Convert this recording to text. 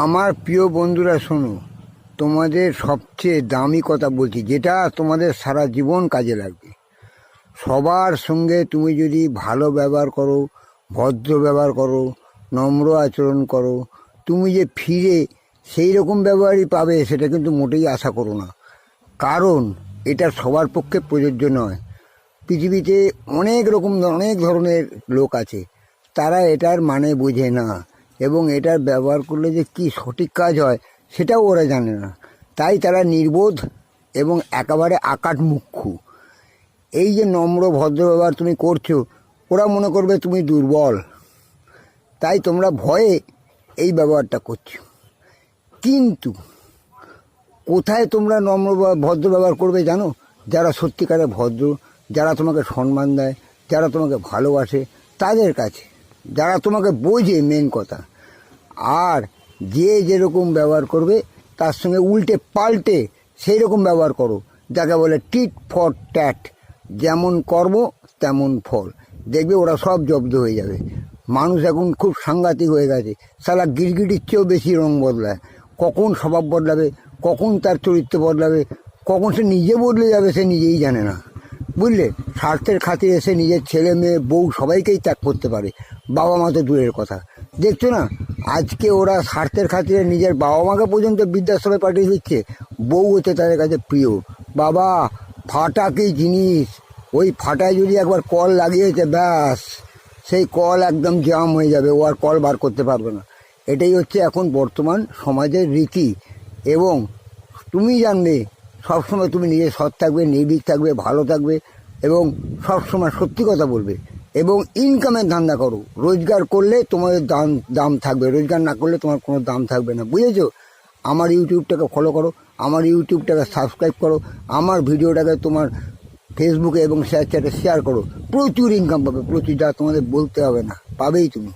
আমার প্রিয় বন্ধুরা শোনো, তোমাদের সবচেয়ে দামি কথা বলছি, যেটা তোমাদের সারা জীবন কাজে লাগবে। সবার সঙ্গে তুমি যদি ভালো ব্যবহার করো, ভদ্র ব্যবহার করো, নম্র আচরণ করো, তুমি যে ফিরে সেই রকম ব্যবহারই পাবে সেটা কিন্তু মোটেই আশা করো না। কারণ এটা সবার পক্ষে প্রযোজ্য নয়। পৃথিবীতে অনেক ধরনের লোক আছে, তারা এটার মানে বোঝে না এবং এটার ব্যবহার করলে যে কি সঠিক কাজ হয় সেটাও ওরা জানে না। তাই তারা নির্বোধ এবং একেবারে আকাট মুখ্য। এই যে নম্র ভদ্র ব্যবহার তুমি করছো, ওরা মনে করবে তুমি দুর্বল, তাই তোমরা ভয়ে এই ব্যবহারটা করছো। কিন্তু কোথায় তোমরা নম্র বা ভদ্র ব্যবহার করবে জানো? যারা সত্যিকারে ভদ্র, যারা তোমাকে সম্মান দেয়, যারা তোমাকে ভালোবাসে তাদের কাছে, যারা তোমাকে বোঝে মেন কথা। আর যে যেরকম ব্যবহার করবে তার সঙ্গে উল্টে পাল্টে সেই রকম ব্যবহার করো, যাকে বলে টিট ফর ট্যাট। যেমন কর্ম তেমন ফল। দেখবে ওরা সব জব্দ হয়ে যাবে। মানুষ এখন খুব সাংঘাতিক হয়ে গেছে, সালা গিরগিটির চেয়েও বেশি রং বদলায়। কখন স্বভাব বদলাবে, কখন তার চরিত্র বদলাবে, কখন সে নিজে বদলে যাবে সে নিজেই জানে না, বুঝলে? স্বার্থের খাতিরে সে নিজের ছেলে মেয়ে বউ সবাইকেই ত্যাগ করতে পারে, বাবা মা তো দূরের কথা। দেখছো না, আজকে ওরা স্বার্থের খাতিরে নিজের বাবা মাকে পর্যন্ত বৃদ্ধাশ্রমে পাঠিয়ে দিচ্ছে। বউ হচ্ছে তাদের কাছে প্রিয়। বাবা, ফাটা কি জিনিস! ওই ফাটায় যদি একবার কল লাগিয়েছে, ব্যাস সেই কল একদম জ্যাম হয়ে যাবে, ও আর কল বার করতে পারবে না। এটাই হচ্ছে এখন বর্তমান সমাজের রীতি। এবং তুমি জানবে, সবসময় তুমি নিজে সৎ থাকবে, নির্ভীক থাকবে, ভালো থাকবে এবং সবসময় সত্যি কথা বলবে এবং ইনকামের ধান্দা করো। রোজগার করলে তোমাদের দাম থাকবে, রোজগার না করলে তোমার কোনো দাম থাকবে না, বুঝেছো? আমার ইউটিউবটাকে ফলো করো, আমার ইউটিউবটাকে সাবস্ক্রাইব করো, আমার ভিডিওটাকে তোমার ফেসবুকে এবং শেয়ার চ্যাটে শেয়ার করো। প্রচুর ইনকাম পাবে, প্রচুর, যা তোমাদের বলতে হবে না, পাবেই তুমি।